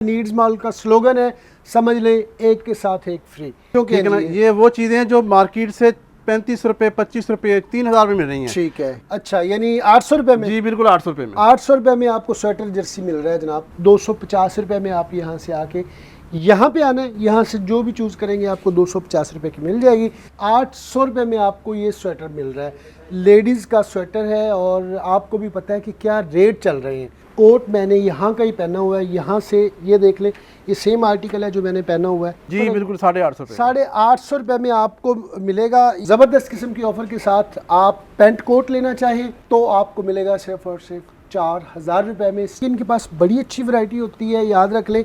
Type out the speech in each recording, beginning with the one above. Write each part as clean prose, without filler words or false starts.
Needs mall का slogan है, समझ ले एक के साथ एक फ्री। ठीक है ना, ये वो चीज़ें हैं जो मार्केट से 35 रुपए, 25 रुपए, 3,000 में मिल रही हैं। ठीक है, अच्छा यानी 800 रुपये में? जी बिल्कुल 800 रुपए में। 800 रुपये में आपको स्वेटर जर्सी मिल रहा है जनाब। 250 रुपये में आप यहाँ से आके यहाँ पे आना है, यहाँ से जो भी चूज़ करेंगे आपको 250 रुपये की मिल जाएगी। 800 रुपये में आपको ये स्वेटर मिल रहा है, लेडीज़ का स्वेटर है और आपको भी पता है कि क्या रेट चल रहे हैं। कोट मैंने यहाँ का ही पहना हुआ है, यहाँ से ये देख लें, ये सेम आर्टिकल है जो मैंने पहना हुआ है जी बिल्कुल 850 रुपये। 850 रुपये में आपको मिलेगा। ज़बरदस्त किस्म की ऑफ़र के साथ आप पेंट कोट लेना चाहें तो आपको मिलेगा सिर्फ और सिर्फ 4,000 रुपये में। इनके पास बड़ी अच्छी वैरायटी होती है, याद रख लें।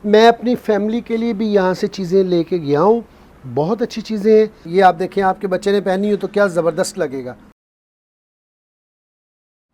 मैं अपनी फैमिली के लिए भी यहाँ से चीज़ें लेके गया हूँ, बहुत अच्छी चीज़ें हैं। ये आप देखें, आपके बच्चे ने पहनी हो तो क्या ज़बरदस्त लगेगा।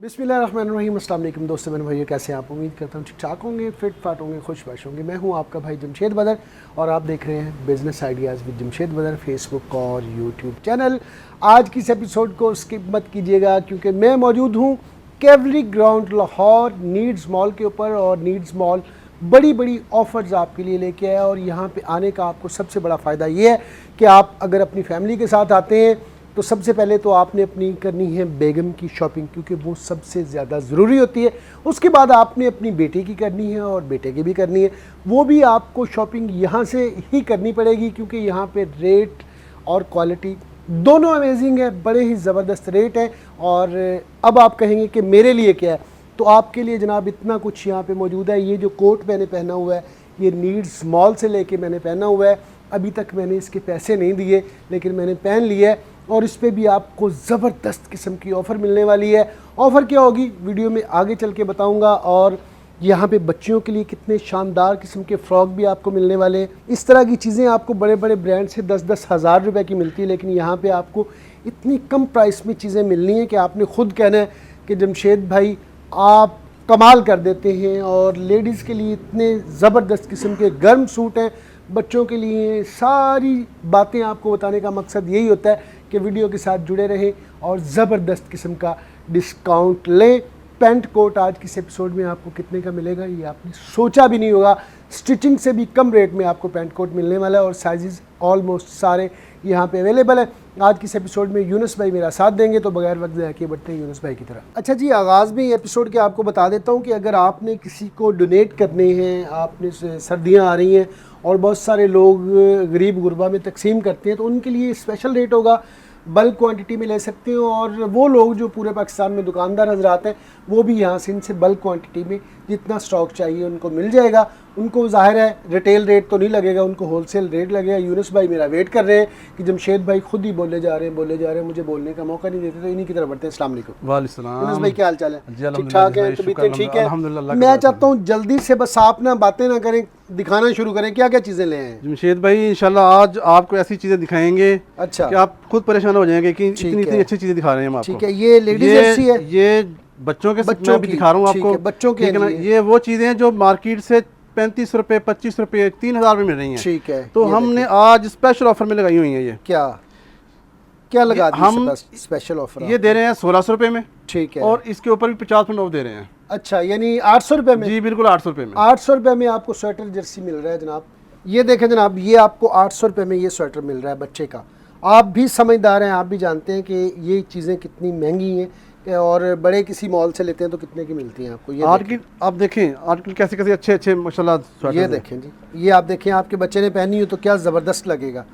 बिस्मिल्लाहिर्रहमानिर्रहीम, अस्सलाम वालेकुम दोस्तों, मेरे भाइयों, कैसे हैं आप? उम्मीद करता हूँ ठीक ठाक होंगे, फिट फाट होंगे, खुशबाश होंगे। मैं हूँ आपका भाई जमशेद बदर और आप देख रहे हैं बिज़नेस आइडियाज़ विद जमशेद बदर, फेसबुक और यूट्यूब चैनल। आज की इस एपिसोड को स्किप मत कीजिएगा क्योंकि मैं मौजूद हूँ cavalry ground Lahore needs mall के ऊपर, और नीड्स मॉल बड़ी बड़ी ऑफ़र्स आपके लिए लेके आया। और यहाँ पे आने का आपको सबसे बड़ा फ़ायदा ये है कि आप अगर अपनी फैमिली के साथ आते हैं तो सबसे पहले तो आपने अपनी करनी है बेगम की शॉपिंग, क्योंकि वो सबसे ज़्यादा ज़रूरी होती है। उसके बाद आपने अपनी बेटी की करनी है और बेटे की भी करनी है, वो भी आपको शॉपिंग यहाँ से ही करनी पड़ेगी क्योंकि यहाँ पे रेट और क्वालिटी दोनों अमेजिंग है, बड़े ही ज़बरदस्त रेट हैं। और अब आप कहेंगे कि मेरे लिए क्या है, तो आपके लिए जनाब इतना कुछ यहाँ पे मौजूद है। ये जो कोट मैंने पहना हुआ है ये नीड्स मॉल से लेके मैंने पहना हुआ है, अभी तक मैंने इसके पैसे नहीं दिए लेकिन मैंने पहन लिया है। और इस पर भी आपको ज़बरदस्त किस्म की ऑफ़र मिलने वाली है। ऑफ़र क्या होगी वीडियो में आगे चल के बताऊँगा। और यहाँ पे बच्चियों के लिए कितने शानदार किस्म के फ़्रॉक भी आपको मिलने वाले हैं। इस तरह की चीज़ें आपको बड़े बड़े ब्रांड से 10-10 हज़ार रुपये की मिलती है, लेकिन यहाँ पे आपको इतनी कम प्राइस में चीज़ें मिलनी है कि आपने खुद कहना है कि जमशेद भाई आप कमाल कर देते हैं। और लेडीज़ के लिए इतने ज़बरदस्त किस्म के गर्म सूट हैं, बच्चों के लिए सारी बातें आपको बताने का मकसद यही होता है कि वीडियो के साथ जुड़े रहें और ज़बरदस्त किस्म का डिस्काउंट लें। पेंट कोट आज किस एपिसोड में आपको कितने का मिलेगा ये आपने सोचा भी नहीं होगा। स्टिचिंग से भी कम रेट में आपको पेंट कोट मिलने वाला है और साइज़ ऑलमोस्ट सारे यहाँ पे अवेलेबल है। आज किस एपिसोड में यूनुस भाई मेरा साथ देंगे, तो बगैर वक्त ज़ाया किए बढ़ते हैं यूनुस भाई की तरफ। अच्छा जी, आगाज़ में एपिसोड के आपको बता देता हूँ कि अगर आपने किसी को डोनेट करने हैं, आपने सर्दियाँ आ रही हैं और बहुत सारे लोग गरीब गुरबा में तकसीम करते हैं, तो उनके लिए स्पेशल रेट होगा, बल्क क्वांटिटी में ले सकते हो। और वो लोग जो पूरे पाकिस्तान में दुकानदार हजरात हैं वो भी यहाँ से इनसे बल्क क्वांटिटी में जितना स्टॉक चाहिए उनको मिल जाएगा। उनको ज़ाहिर है रिटेल रेट तो नहीं लगेगा, उनको होलसेल रेट लगेगा। यूनुस भाई मेरा वेट कर रहे हैं कि जमशेद भाई खुद ही बोले जा रहे हैं, मुझे बोलने का मौका नहीं देते, तो इन्हीं की तरफ बढ़ते हैं। अस्सलाम वालेकुम। यूनुस भाई क्या हाल चाल है? ठीक ठाक है, तबीयतें ठीक है? मैं चाहता हूँ जल्दी से बस आप ना बातें ना करें, दिखाना शुरू करें क्या क्या चीज़ें ले आए जमशेद भाई। इंशाल्लाह आज आपको ऐसी चीज़ें दिखाएंगे अच्छा कि आप खुद परेशान हो जाएंगे कि इतनी अच्छी चीज़ें दिखा रहे हैं हम आपको। ठीक है, ये लेडीज जर्सी है, ये बच्चों भी दिखा रहा हूँ आपको, बच्चों के लिए। ये वो चीज़ें हैं जो मार्केट से 35 रुपए, 25 रुपए, 3,000 में मिल रही हैं। ठीक है, तो हमने आज स्पेशल ऑफर में लगाई हुई है। ये क्या लगा दी हम स्पेशल ऑफर? ये दे रहे हैं 1600 रुपए में। ठीक है, और इसके ऊपर भी 50% ऑफ दे रहे हैं। अच्छा यानी 800 रुपये में? जी बिल्कुल 800 रुपये में। 800 रुपये में आपको स्वेटर जर्सी मिल रहा है जनाब। ये देखें जनाब, ये आपको 800 रुपये में ये स्वेटर मिल रहा है बच्चे का। आप भी समझदार हैं, आप भी जानते हैं कि ये चीज़ें कितनी महंगी हैं, और बड़े किसी मॉल से लेते हैं तो कितने की मिलती हैं आपको। ये आर्टिकल आप देखें, आर्टिकल कैसे कैसे अच्छे अच्छे माशाल्लाह। ये देखें जी, ये आप देखें, आपके बच्चे ने पहनी हो तो क्या ज़बरदस्त लगेगा।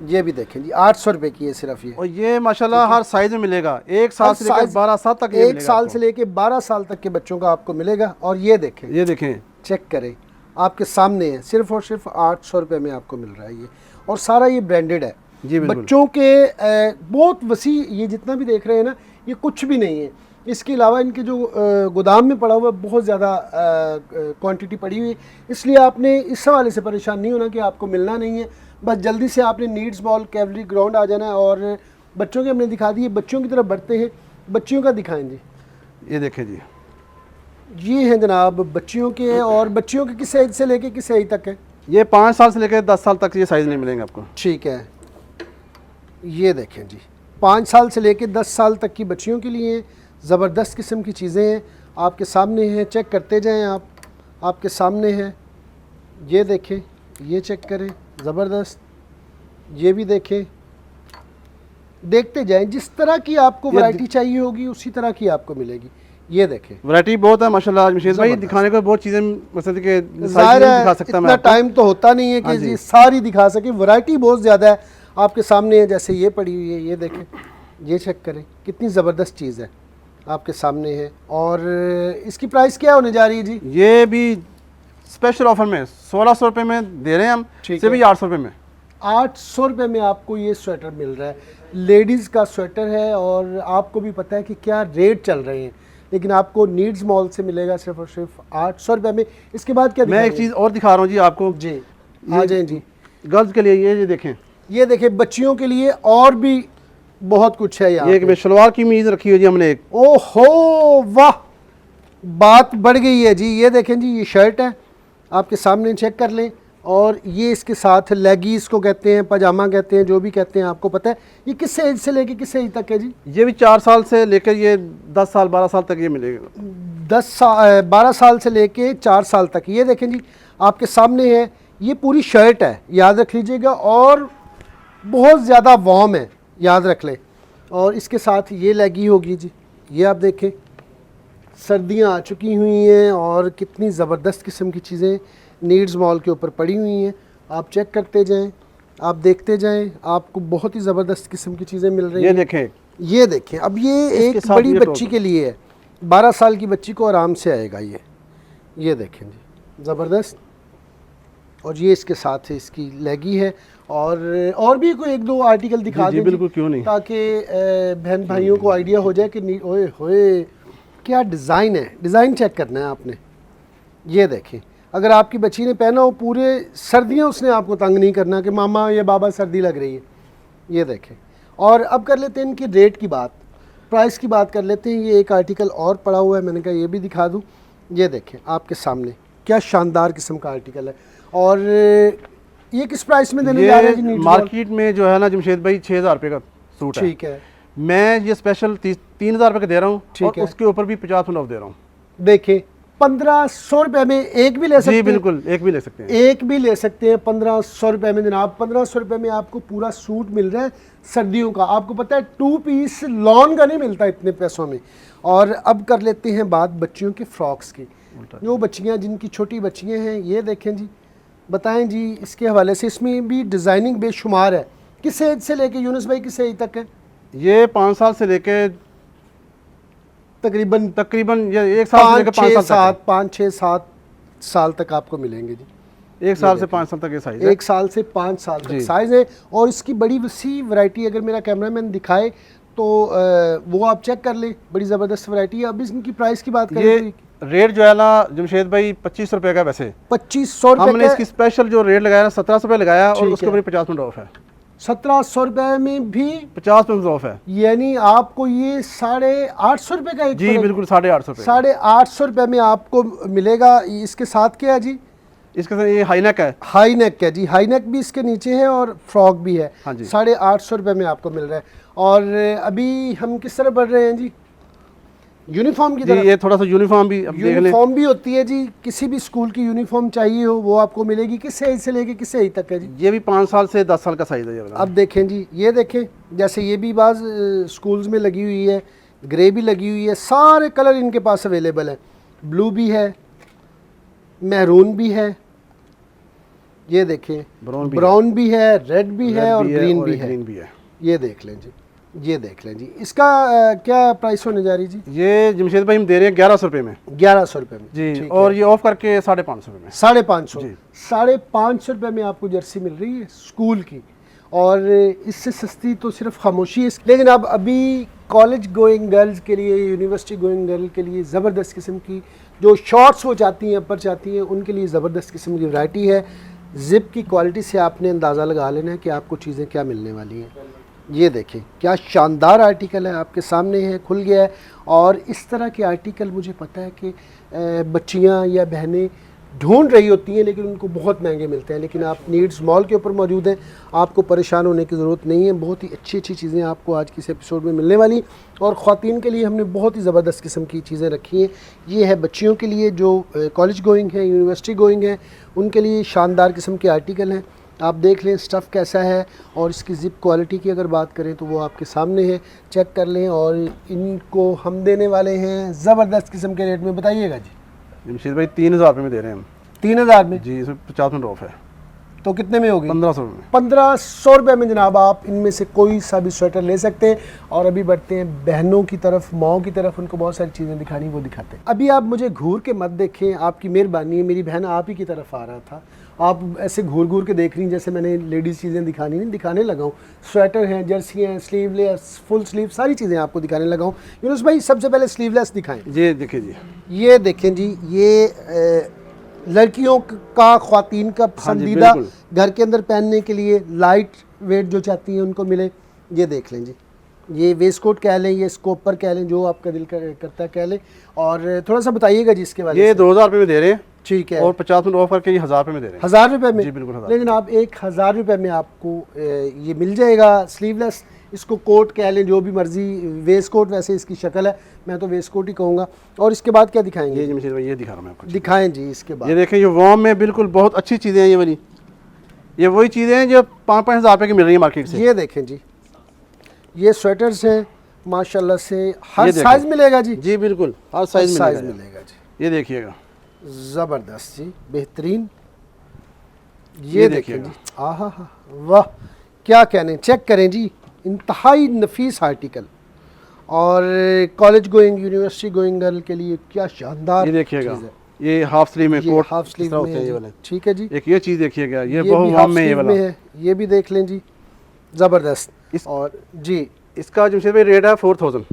ये भी देखें जी, 800 रुपये की है सिर्फ ये। और ये माशाल्लाह हर साइज में मिलेगा, 1 साल से लेकर 12 साल तक। 1 साल से लेकर 12 साल तक के बच्चों का आपको मिलेगा। और ये देखें, चेक करें, आपके सामने है, सिर्फ और सिर्फ 800 रुपये में आपको मिल रहा है ये। और सारा ये ब्रांडेड है जी, बच्चों के बहुत वसी। ये जितना भी देख रहे हैं ना, ये कुछ भी नहीं है। इसके अलावा इनके जो गोदाम में पड़ा हुआ बहुत ज़्यादा क्वांटिटी पड़ी हुई है, इसलिए आपने इस हवाले से परेशान नहीं होना कि आपको मिलना नहीं है। बस जल्दी से आपने नीड्स मॉल कैवलरी ग्राउंड आ जाना है। और बच्चों के हमने दिखा दिए, बच्चों की तरफ बढ़ते हैं। बच्चियों का दिखाएं जी। ये देखें जी, ये हैं जनाब बच्चियों के। और बच्चियों के किस एज से लेके किस एज तक है? ये 5 साल से लेकर 10 साल तक ये साइज़ नहीं मिलेंगे आपको। ठीक है, ये देखें जी, 5 साल से लेकर 10 साल तक की बच्चियों के लिए ज़बरदस्त किस्म की चीज़ें हैं, आपके सामने हैं, चेक करते जाएं आप, आपके सामने हैं। ये देखें, ये चेक करें, ज़बरदस्त। ये भी देखें, देखते जाएं, जिस तरह की आपको वैरायटी चाहिए होगी उसी तरह की आपको मिलेगी। ये देखें, वैरायटी बहुत है माशाल्लाह जमशेद भाई, दिखाने को बहुत चीज़ें मतलब कि ज़ाहिर है दिखा सकता मैं इतना आपको। टाइम तो होता नहीं है कि हाँ जी। जी सारी दिखा सके, वैरायटी बहुत ज़्यादा है आपके सामने है। जैसे ये पड़ी हुई है, ये देखें, ये चेक करें, कितनी ज़बरदस्त चीज़ है आपके सामने है। और इसकी प्राइस क्या होने जा रही है जी? ये भी स्पेशल ऑफर में 1600 रुपये में दे रहे हैं हम, ठीक सिर्फ है। 800 रुपये में। 800 रुपये में आपको ये स्वेटर मिल रहा है, लेडीज़ का स्वेटर है। और आपको भी पता है कि क्या रेट चल रहे हैं, लेकिन आपको नीड्स मॉल से मिलेगा सिर्फ और सिर्फ 800 रुपये में। इसके बाद क्या मैं एक दिखाएंगे? चीज़ और दिखा रहा हूँ जी आपको जी, आ जाएं जी। गर्ल्स के लिए, ये देखें, ये देखें, बच्चियों के लिए और भी बहुत कुछ है यहाँ ये एक पे। शलवार की मीज़ रखी हुई जी हमने एक। ओहो वाह, बात बढ़ गई है जी। ये देखें जी, ये शर्ट है आपके सामने, चेक कर लें। और ये इसके साथ लेगीज को कहते हैं, पजामा कहते हैं, जो भी कहते हैं आपको पता है। ये किस एज से लेके किस एज तक है जी? ये भी 4 साल से लेकर ये 10 साल 12 साल तक ये मिलेगा। 12 साल से लेके 4 साल तक। ये देखें जी, आपके सामने है, ये पूरी शर्ट है, याद रख लीजिएगा। और बहुत ज़्यादा वार्म है, याद रख लें। और इसके साथ ये लेगी होगी जी। ये आप देखें, सर्दियां आ चुकी हुई हैं और कितनी ज़बरदस्त किस्म की चीज़ें नीड्स मॉल के ऊपर पड़ी हुई हैं। आप चेक करते जाएं, आप देखते जाएं, आपको बहुत ही ज़बरदस्त किस्म की चीज़ें मिल रही ये हैं। देखें, ये देखें, अब ये इसके एक साथ बड़ी ये बच्ची टॉप के लिए है, 12 साल की बच्ची को आराम से आएगा ये देखें जी, ज़बरदस्त। और ये इसके साथ है, इसकी लेगी है। और भी कोई एक दो आर्टिकल दिखा जी दें बिल्कुल, क्यों नहीं। ताकि बहन भाइयों को आइडिया हो जाए कि ओए होए क्या डिज़ाइन है। डिज़ाइन चेक करना है आपने। ये देखें, अगर आपकी बच्ची ने पहना हो, पूरे सर्दियाँ उसने आपको तंग नहीं करना कि मामा ये बाबा सर्दी लग रही है। ये देखें। और अब कर लेते हैं इनकी रेट की बात, प्राइस की बात कर लेते हैं। ये एक आर्टिकल और पड़ा हुआ है, मैंने कहा ये भी दिखा दूँ। ये देखें आपके सामने, क्या शानदार किस्म का आर्टिकल है। और ये किस प्राइस में देने जा रहे हैं जी? Needs mall? मार्केट में जो है ना जमशेद भाई 6000 रुपये का सूट है। ठीक है, मैं ये स्पेशल 3000 रुपये का दे रहा हूँ, ठीक और है। उसके ऊपर भी 50% ऑफ दे रहा हूँ। देखें, 1500 रुपये में एक भी ले सकते जी हैं। बिल्कुल, एक भी ले सकते हैं। एक भी ले सकते हैं 1500 रुपये में जनाब। 1500 रुपये में आपको पूरा सूट मिल रहा है सर्दियों का। आपको पता है 2 पीस लॉन का नहीं मिलता इतने पैसों में। और अब कर लेते हैं बात बच्चियों के फ्रॉक्स की। जो बच्चियां, जिनकी छोटी बच्चियां हैं, ये देखें जी, बताएं जी इसके हवाले से। इसमें भी डिज़ाइनिंग बेशुमार है। किस एज से लेके यूनुस भाई किस एज तक है? ये 5 साल से लेके तकरीबन तकरीबन ये 1 साल से लेकर 5 साल तक 5-6-7 साल तक आपको मिलेंगे जी। है। 1 साल से 5 साल तक ये साइज है। 1 साल से 5 साल तक जी। साइज़ है। और इसकी बड़ी वसी वैरायटी, अगर मेरा कैमरामैन दिखाए तो वो आप चेक कर लें, बड़ी ज़बरदस्त वैरायटी है। अब इसकी प्राइस की बात ये करें, रेट जो है ना जमशेद भाई 2500 रुपये का। वैसे 2500 हमने रुपये इसकी स्पेशल जो रेट लगाया ना 1700 रुपये लगाया, और ठीक उसके है। ऊपर 50% ऑफ है। 1700 रुपये में भी 50% ऑफ है यानी आपको ये 850 रुपये का एक जी बिल्कुल, 850 रुपये। 850 रुपये में आपको मिलेगा। इसके साथ क्या है जी? इसके साथ ये हाई नेक है। हाई नेक है जी, हाई नेक भी इसके नीचे है और फ्रॉक भी है। हाँ जी। 850 रुपये में आपको मिल रहा है। और अभी हम किस तरह बढ़ रहे हैं जी? यूनिफॉर्म की जी तरफ। ये थोड़ा सा यूनिफॉर्म भी अब देख लें। यूनिफॉर्म भी होती है जी, किसी भी स्कूल की यूनिफॉर्म चाहिए हो वो आपको मिलेगी। किस एज से लेके किस एज तक है जी? ये भी 5 साल से 10 साल का साइज है ये वाला। अब देखें जी, ये देखें, जैसे ये भी बाज़ स्कूल्स में लगी हुई है, ग्रे भी लगी हुई है, सारे कलर इनके पास अवेलेबल है। ब्लू भी है, मैरून भी है, ये देखें, ब्राउन भी है, रेड भी है और ग्रीन भी है। ये देख लें जी, ये देख लें जी। इसका क्या प्राइस होने जा रही जी? ये जमशेद भाई हम दे रहे हैं 1100 रुपये में 1100 रुपये में जी, ठीक और है। ये ऑफ करके 550 रुपये में। 550 जी। 550 रुपये में आपको जर्सी मिल रही है स्कूल की। और इससे सस्ती तो सिर्फ खामोशी है। लेकिन अब अभी कॉलेज गोइंग गर्ल्स के लिए, यूनिवर्सिटी गोइंग गर्ल के लिए ज़बरदस्त किस्म की जो शॉर्ट्स वो चाहती हैं, अपर चाहती हैं, उनके लिए ज़बरदस्त किस्म की वैरायटी है। ज़िप की क्वालिटी से आपने अंदाज़ा लगा लेना है कि आपको चीज़ें क्या मिलने वाली हैं। ये देखें, क्या शानदार आर्टिकल है, आपके सामने है, खुल गया है। और इस तरह के आर्टिकल मुझे पता है कि बच्चियां या बहनें ढूंढ रही होती हैं, लेकिन उनको बहुत महंगे मिलते हैं। लेकिन आप नीड्स मॉल के ऊपर मौजूद हैं, आपको परेशान होने की ज़रूरत नहीं है। बहुत ही अच्छी अच्छी चीज़ें आपको आज की इस एपिसोड में मिलने वाली, और ख़वातीन के लिए हमने बहुत ही ज़बरदस्त किस्म की चीज़ें रखी हैं। ये है बच्चियों के लिए जो कॉलेज गोइंग हैं, यूनिवर्सिटी गोइंग हैं, उनके लिए शानदार किस्म के आर्टिकल हैं। आप देख लें स्टफ़ कैसा है, और इसकी ज़िप क्वालिटी की अगर बात करें तो वो आपके सामने है, चेक कर लें। और इनको हम देने वाले हैं ज़बरदस्त किस्म के रेट में, बताइएगा जी। जमशेद भाई 3000 रुपये में दे रहे हैं हम। 3000 में जी, इसमें 50% ऑफ है। तो कितने में होगी? 1500 में। 1500 रुपये में जनाब आप इनमें से कोई सा भी स्वेटर ले सकते हैं। और अभी बढ़ते हैं बहनों की तरफ, माओ की तरफ, उनको बहुत सारी चीज़ें दिखानी, वो दिखाते हैं। अभी आप मुझे घूर के मत देखें, आपकी मेहरबानी है, मेरी बहन आप ही की तरफ आ रहा था, आप ऐसे घूर घूर के देख रही हैं जैसे मैंने लेडीज़ चीज़ें दिखानी नहीं, दिखाने लगा हूँ। स्वेटर हैं, जर्सी हैं, स्लीवलेस, फुल स्लीव, सारी चीज़ें आपको दिखाने लगा हूँ। यूनुस भाई सबसे पहले स्लीवलेस दिखाएं। जी देखिए जी, ये देखें जी, ये लड़कियों का, ख्वातीन का पसंदीदा, घर के अंदर पहनने के लिए लाइट वेट जो चाहती हैं उनको मिले। ये देख लें जी, ये वेस्ट कोट कह लें, ये स्कोपर कह लें, जो आपका दिल करता है कह लें। और थोड़ा सा बताइएगा जी इसके बारे में। ये 2000 रुपये में दे रहे हैं, ठीक है, और 50% ऑफ करके ये 1000 रुपये में दे रहे हैं। 1000 रुपये में? जी बिल्कुल 1000। लेकिन आप 1000 रुपये में आपको ये मिल जाएगा स्लीवलेस, इसको कोट कह लें, जो भी मर्जी, वेस्ट कोट वैसे इसकी शक्ल है, मैं तो वेस्ट कोट ही कहूँगा। और इसके बाद क्या दिखाएंगे? ये जमशेद भाई ये दिखा रहा हूँ मैं आपको। दिखाएं जी इसके बाद। ये देखें, ये वॉर्म में बिल्कुल बहुत अच्छी चीज़ें हैं ये वाली। ये वही चीज़ें हैं जो 5-5 हज़ार रुपये की मिल रही है मार्केट से। ये देखें जी, ये स्वेटर्स हैं माशाल्लाह से, हर साइज़ मिलेगा जी। जी बिल्कुल, हर साइज़ मिलेगा जी। ये देखिएगा, ज़बरदस्त जी, बेहतरीन। ये देखें जी, आहा हा, वाह क्या कहने, चेक करें जी, इंतहाई नफीस आर्टिकल। और college going, university going girl के लिए क्या शानदार। ये देखिएगा, ये हाफ स्लीव में कोट, हाफ स्लीव में ये वाले। ठीक है जी। एक ये चीज़ देखिएगा, ये बहुत वार्म में ये वाला है, ये भी देख लें जी, ज़बरदस्त। और जी इसका जमशेद भाई रेट है 4000,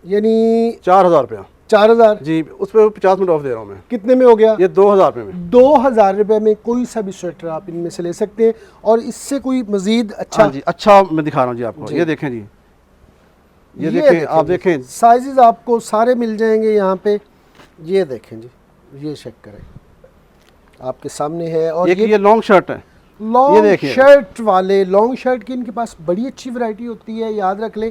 यानी 4000 रुपया। 4000 जी, उस पर 50% ऑफ दे रहा हूँ मैं। कितने में हो गया? ये 2000 रुपये में। 2000 रुपये में कोई सा भी स्वेटर आप इनमें से ले सकते हैं। और इससे कोई मजीद अच्छा? हाँ जी, अच्छा मैं दिखा रहा हूँ जी आपको। ये देखें जी, ये देखें, आप देखें साइजेस आपको सारे मिल जाएंगे यहाँ पे। ये देखें जी, ये चेक करें, आपके सामने है। और ये लॉन्ग शर्ट है, लॉन्ग शर्ट वाले, लॉन्ग शर्ट की इनके पास बड़ी अच्छी वैरायटी होती है, याद रख लें।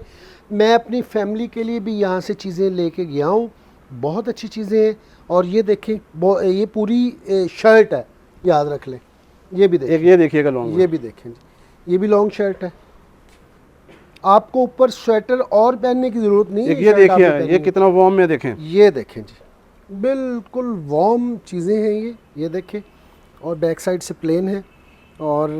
मैं अपनी फैमिली के लिए भी यहाँ से चीज़ें लेके गया हूँ, बहुत अच्छी चीज़ें हैं। और ये देखें, ये पूरी शर्ट है, याद रख लें। ये भी देखें, ये देखिएगा लॉन्ग, ये भी देखें जी, ये भी लॉन्ग शर्ट है। आपको ऊपर स्वेटर और पहनने की ज़रूरत नहीं है। ये देखिए, ये कितना वार्म में, देखें। ये देखें जी, बिल्कुल वार्म चीज़ें हैं ये देखें। और बैक साइड से प्लेन है। और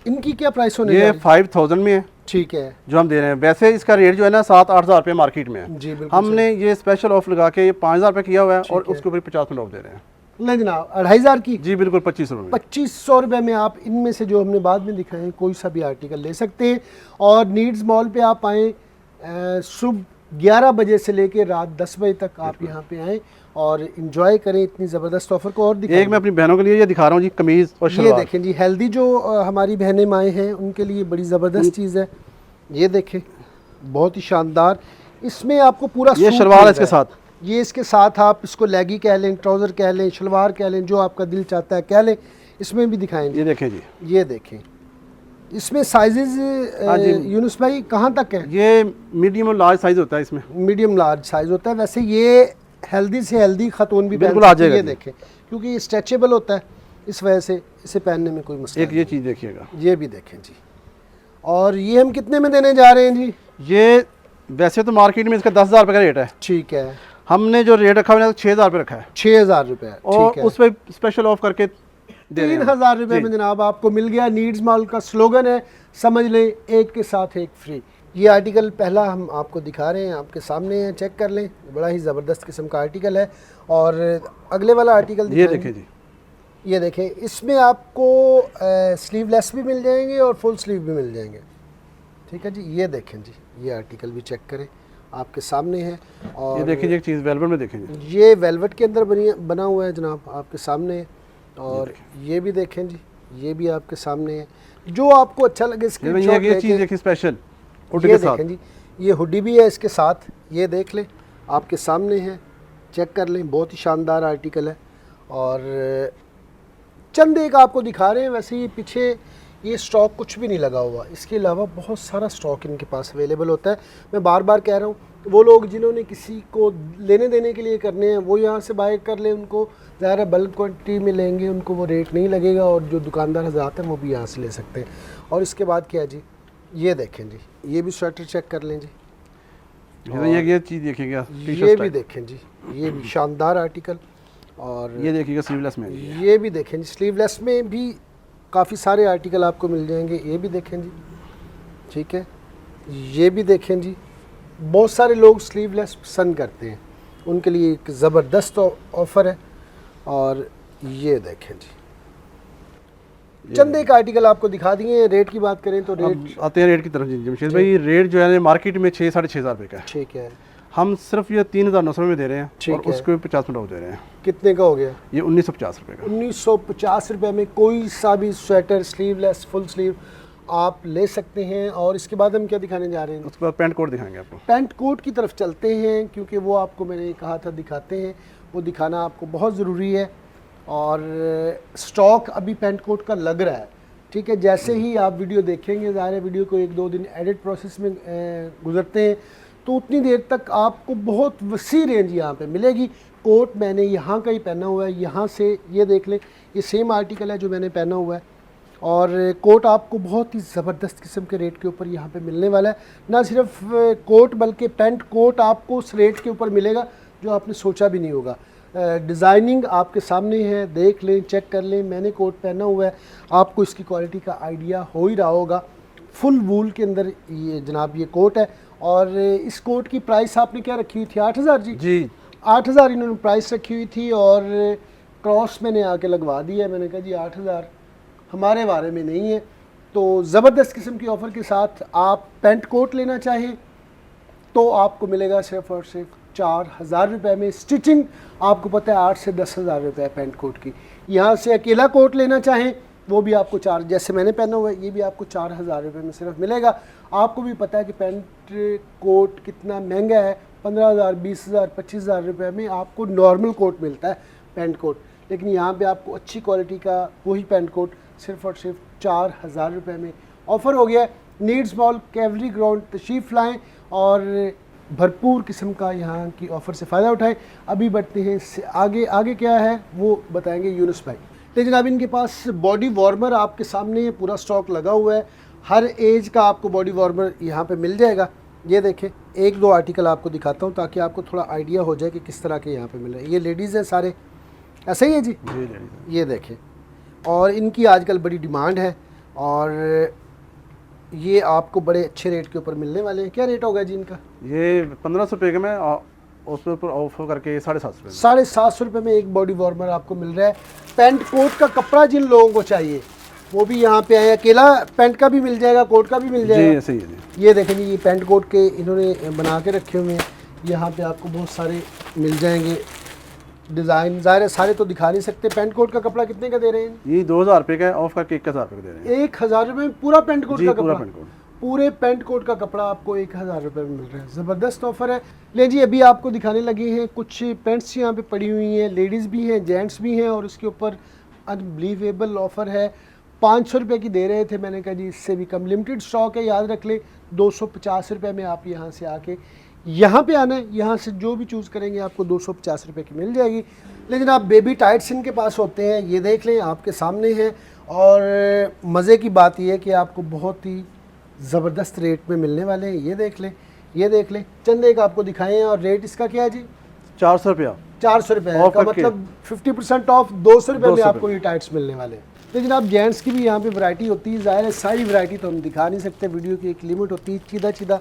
इनकी क्या प्राइस होने? ये 5000 में है, ठीक है, जो हम दे रहे हैं। वैसे इसका रेट जो है ना 7-8 हज़ार रुपये मार्केट में है। जी बिल्कुल। हमने ये स्पेशल ऑफ लगा के ये 5000 रुपये किया हुआ है, और उसके ऊपर 50% ऑफ दे रहे हैं। नहीं जनाब, 2500 की? जी बिल्कुल, 2500 रुपये। 2500 रुपये में आप इनमें से जो हमने बाद में दिखाए कोई सा भी आर्टिकल ले सकते हैं। और नीड्स मॉल पे आप आएँ, सुबह 11 बजे से लेके रात 10 बजे तक आप यहाँ पे आएँ और इंजॉय करें इतनी ज़बरदस्त ऑफर को। और एक मैं अपनी बहनों के लिए ये दिखा रहा हूँ जी, कमीज़ और शलवार। ये देखें जी, हेल्दी जो हमारी बहनें माएँ हैं उनके लिए बड़ी ज़बरदस्त चीज़ है। ये देखें, बहुत ही शानदार। इसमें आपको पूरा ये शलवार है इसके साथ, ये इसके साथ आप इसको लेगी कह लें, ट्राउज़र कह लें, शलवार कह लें, जो आपका दिल चाहता है कह लें। इसमें भी दिखाएंगे, ये देखें जी, ये देखें। इसमें साइजेस यूनुस भाई कहाँ तक है? ये मीडियम और लार्ज साइज़ होता है, इसमें मीडियम लार्ज साइज़ होता है। वैसे ये हेल्दी से हेल्दी खातून भी बिल्कुल आ जाएगा। ये देखें, क्योंकि ये स्ट्रेचेबल होता है, इस वजह से इसे पहनने में कोई मसला नहीं। ये चीज़ देखिएगा, ये भी देखें जी। और ये हम कितने में देने जा रहे हैं जी? ये वैसे तो मार्केट में इसका 10,000 रुपये का रेट है, ठीक है। हमने जो रेट रखा है 6000 रुपये रखा है। 6000 रुपये, और उस पर स्पेशल ऑफ करके 3000 रुपये में जनाब आपको मिल गया। नीड्स मॉल का स्लोगन है, समझ लें एक के साथ एक फ्री। ये आर्टिकल पहला हम आपको दिखा रहे हैं, आपके सामने है, चेक कर लें, बड़ा ही ज़बरदस्त किस्म का आर्टिकल है। और अगले वाला आर्टिकल ये देखें जी, ये देखें, इसमें आपको स्लीवलेस भी मिल जाएंगे और फुल स्लीव भी मिल जाएंगे। ठीक है जी, ये देखें जी, ये आर्टिकल भी चेक करें, आपके सामने है। और ये देखिए एक चीज़ वेलवेट में देखें जी, ये वेलवेट के अंदर बना हुआ है जनाब, आपके सामने है। और ये भी देखें जी, ये भी आपके सामने है, जो आपको अच्छा लगे। ये चीज़ देखिए स्पेशल हुडी ये के साथ देखें जी, ये हुडी भी है इसके साथ, ये देख लें, आपके सामने है, चेक कर लें, बहुत ही शानदार आर्टिकल है। और चंद एक आपको दिखा रहे हैं। वैसे ही पीछे ये स्टॉक कुछ भी नहीं लगा हुआ, इसके अलावा बहुत सारा स्टॉक इनके पास अवेलेबल होता है। मैं बार बार कह रहा हूँ, वो लोग जिन्होंने किसी को लेने देने के लिए करने हैं वो यहाँ से बाय कर ले, उनको ज़्यादा बल्क क्वांटिटी में लेंगे, उनको वो रेट नहीं लगेगा, और जो दुकानदार हज़रात हैं वो भी यहाँ से ले सकते हैं। और इसके बाद क्या जी, ये देखें जी, ये भी स्वेटर चेक कर लें जी, ये चीज़ देखिएगा, ये भी देखें जी, ये भी शानदार आर्टिकल। और ये देखिएगा स्लीवलेस में, ये भी देखें जी, स्लीवलेस में भी काफ़ी सारे आर्टिकल आपको मिल जाएंगे। ये भी देखें जी, ठीक है, ये भी देखें जी। बहुत सारे लोग स्लीवलेस पसंद करते हैं, उनके लिए एक ज़बरदस्त ऑफ़र है। और ये देखें जी, चंद एक आर्टिकल आपको दिखा दिए। रेट की बात करें तो रेट, आते हैं रेट की तरफ जी जमशेद भाई। रेट जो है मार्केट में 6-6.5 हज़ार रुपये का है, ठीक है, हम सिर्फ ये 3,900 में दे रहे हैं, ठीक और है। उसको 50% ऑफ दे रहे हैं। कितने का हो गया? ये 1950 रुपये का। 1950 रुपये में कोई सा भी स्वेटर स्लीवलेस फुल स्लीव आप ले सकते हैं। और इसके बाद हम क्या दिखाने जा रहे हैं? उसके बाद पैंट कोट दिखाएंगे आपको। पैंट कोट की तरफ चलते हैं, क्योंकि वो आपको मैंने कहा था दिखाते हैं, वो दिखाना आपको बहुत ज़रूरी है। और स्टॉक अभी पैंट कोट का लग रहा है, ठीक है। जैसे ही आप वीडियो देखेंगे, ज़ाहिर है वीडियो को 1-2 दिन एडिट प्रोसेस में गुजरते हैं, तो उतनी देर तक आपको बहुत वसी रेंज यहाँ पे मिलेगी। कोट मैंने यहाँ का ही पहना हुआ है, यहाँ से ये देख लें, ये सेम आर्टिकल है जो मैंने पहना हुआ है। और कोट आपको बहुत ही ज़बरदस्त किस्म के रेट के ऊपर यहाँ पे मिलने वाला है। ना सिर्फ कोट बल्कि पैंट कोट आपको उस रेट के ऊपर मिलेगा जो आपने सोचा भी नहीं होगा। डिज़ाइनिंग आपके सामने है, देख लें, चेक कर लें। मैंने कोट पहना हुआ है, आपको इसकी क्वालिटी का आइडिया हो ही रहा होगा। फुल वूल के अंदर ये जनाब ये कोट है। और इस कोट की प्राइस आपने क्या रखी हुई थी? 8,000 जी 8,000 इन्होंने प्राइस रखी हुई थी। और क्रॉस मैंने आके लगवा दिया। मैंने कहा जी 8,000 हमारे बारे में नहीं है। तो ज़बरदस्त किस्म की ऑफ़र के साथ आप पैंट कोट लेना चाहें तो आपको मिलेगा सिर्फ और सिर्फ 4,000 रुपये में। स्टिचिंग आपको पता है 8 से 10,000 रुपये पैंट कोट की। यहाँ से अकेला कोट लेना चाहें वो भी आपको 4, जैसे मैंने पहना हुआ है, ये भी आपको 4,000 रुपये में सिर्फ मिलेगा। आपको भी पता है कि पैंट कोट कितना महंगा है, 15,000, 20,000, 25,000 रुपये में आपको नॉर्मल कोट मिलता है पैंट कोट। लेकिन यहाँ पे आपको अच्छी क्वालिटी का वही पैंट कोट सिर्फ और सिर्फ 4,000 रुपये में ऑफ़र हो गया है। नीड्स मॉल कैवरी ग्राउंड तशरीफ़ लाएँ और भरपूर किस्म का यहाँ की ऑफ़र से फ़ायदा उठाएं। अभी बढ़ते हैं आगे। आगे क्या है वो बताएंगे यूनुस भाई। लेकिन अब इनके पास बॉडी वार्मर आपके सामने पूरा स्टॉक लगा हुआ है। हर एज का आपको बॉडी वार्मर यहाँ पे मिल जाएगा। ये देखें, 1-2 आर्टिकल आपको दिखाता हूँ ताकि आपको थोड़ा आइडिया हो जाए कि किस तरह के यहाँ पे मिल रहे हैं। ये लेडीज़ हैं सारे, ऐसा ही है जी, ये देखें। और इनकी आजकल बड़ी डिमांड है और ये आपको बड़े अच्छे रेट के ऊपर मिलने वाले हैं। क्या रेट होगा जी इनका? ये 1500 रुपये का में, उसके ऊपर ऑफर करके 750 रुपये। 750 रुपये में एक बॉडी वार्मर आपको मिल रहा है। पैंट कोट का कपड़ा जिन लोगों को चाहिए वो भी यहाँ पे आए। अकेला पैंट का भी मिल जाएगा, कोट का भी मिल जाएगा। सही है जी। ये देखें जी, ये पैंट कोट के इन्होंने बना के रखे हुए हैं। यहाँ पे आपको बहुत सारे मिल जाएंगे डिज़ाइन। ज़ाहिर है सारे तो दिखा नहीं सकते। पैंट कोट का कपड़ा कितने का दे रहे हैं? ये 2,000 रुपये का है, ऑफ करके 1,000 रुपये दे रहे हैं। 1,000 रुपये में पूरा पैंट कोट का पूरा कपड़ा? पैंट कोट, पूरे पैंट कोट का कपड़ा आपको 1,000 रुपये में मिल रहा है। ज़बरदस्त ऑफ़र है। ले जी, अभी आपको दिखाने लगे हैं कुछ पैंट्स यहाँ पे पड़ी हुई हैं, लेडीज़ भी हैं, जेंट्स भी हैं। और उसके ऊपर अनबिलीवेबल ऑफ़र है। 500 रुपये की दे रहे थे, मैंने कहा जी इससे भी कम। लिमिटेड स्टॉक है, याद रख ले। 250 रुपये में आप यहाँ से आके यहाँ पे आना है। यहाँ से जो भी चूज़ करेंगे आपको 250 रुपये की मिल जाएगी। लेकिन आप बेबी टाइट्स इनके पास होते हैं, ये देख लें, आपके सामने हैं। और मज़े की बात यह है कि आपको बहुत ही ज़बरदस्त रेट में मिलने वाले हैं। ये देख लें, ये देख लें। चंद एक आपको दिखाएं। और रेट इसका क्या है जी? 400 रुपया। 400 रुपये का मतलब 50% ऑफ। 200 रुपये में आपको ये टाइट्स मिलने वाले हैं। लेकिन आप जेंट्स की भी यहाँ पे वैरायटी होती है। ज़ाहिर है सारी वैरायटी तो हम दिखा नहीं सकते, वीडियो की एक लिमिट होती है। सीधा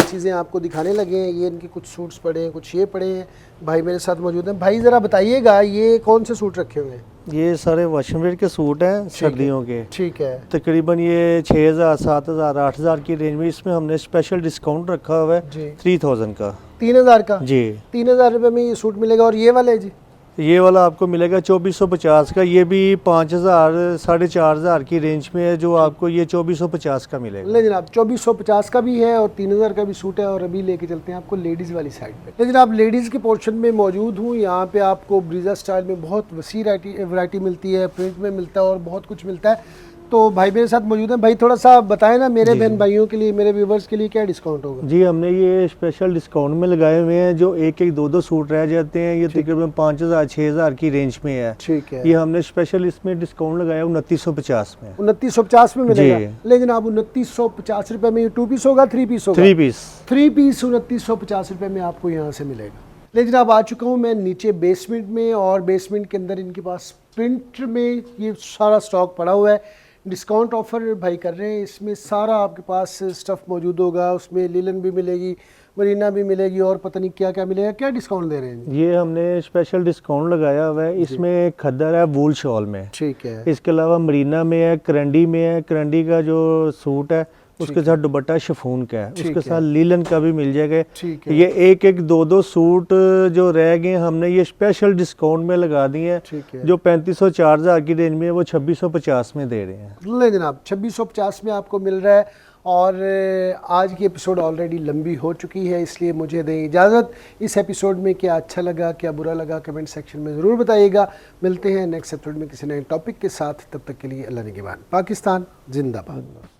चीज़ें आपको दिखाने लगे हैं। ये इनके कुछ सूट्स पड़े हैं, कुछ ये पड़े हैं। भाई मेरे साथ मौजूद हैं। भाई ज़रा बताइएगा ये कौन से सूट रखे हुए हैं? ये सारे वाशिंग वेयर के सूट हैं सर्दियों के। ठीक है। तकरीबन ये 6,000, 7,000, 8,000 की रेंज में। इसमें हमने स्पेशल डिस्काउंट रखा हुआ है 3,000 का। 3,000 का? जी। 3,000 रुपये में ये सूट मिलेगा। और ये वाले जी? ये वाला आपको मिलेगा 2450 का, ये भी 5000 4500 की रेंज में है, जो आपको ये 2450 का मिलेगा। ले जनाब 2450 का भी है और 3000 का भी सूट है। और अभी लेके चलते हैं आपको लेडीज़ वाली साइड पे। ले जनाब लेडीज़ के पोर्शन में मौजूद हूँ। यहाँ पे आपको ब्रीजा स्टाइल में बहुत वसी वैरायटी मिलती है, प्रिंट में मिलता है और बहुत कुछ मिलता है। तो भाई मेरे साथ मौजूद हैं। भाई थोड़ा सा बताएं ना मेरे बहन भाइयों के लिए, मेरे व्यूवर्स के लिए क्या डिस्काउंट होगा? जी हमने ये स्पेशल डिस्काउंट में लगाए हुए हैं, जो एक एक दो दो सूट रह जाते हैं, ये तकरीबन 5000 6000 की रेंज में है। ठीक है, ये हमने स्पेशल इसमें डिस्काउंट लगाया 2950 में। 2950 में मिलेगा। जी। ले जनाब 2950 रुपये में ये 2 पीस होगा, 3 पीस होगा? 3 पीस। 3 पीस 2950 रुपये में आपको यहाँ से मिलेगा। ले जनाब आ चुका हूँ मैं नीचे बेसमेंट में, और बेसमेंट के अंदर इनके पास प्रिंट में ये सारा स्टॉक पड़ा हुआ है। डिस्काउंट ऑफर भाई कर रहे हैं, इसमें सारा आपके पास स्टफ़ मौजूद होगा। उसमें लीलन भी मिलेगी, मरीना भी मिलेगी, और पता नहीं क्या क्या मिलेगा। क्या डिस्काउंट दे रहे हैं? ये हमने स्पेशल डिस्काउंट लगाया हुआ है। इसमें खद्दर है वूल शॉल में, ठीक है। इसके अलावा मरीना में है, करंडी में है। करंडी का जो सूट है उसके साथ दुपट्टा शिफॉन का है, उसके साथ लीलन का भी मिल जाएगा। ठीक है। ये एक एक दो दो सूट जो रह गए हमने ये स्पेशल डिस्काउंट में लगा दिए हैं। ठीक है। जो 3500 4000 की रेंज में है वो 2650 में दे रहे हैं। ले जनाब 2650 में आपको मिल रहा है। और आज की एपिसोड ऑलरेडी लंबी हो चुकी है, इसलिए मुझे दें इजाज़त। इस एपिसोड में क्या अच्छा लगा, क्या बुरा लगा, कमेंट सेक्शन में ज़रूर बताइएगा। मिलते हैं नेक्स्ट एपिसोड में किसी नए टॉपिक के साथ। तब तक के लिए अल्लाह निगहबान। पाकिस्तान जिंदाबाद।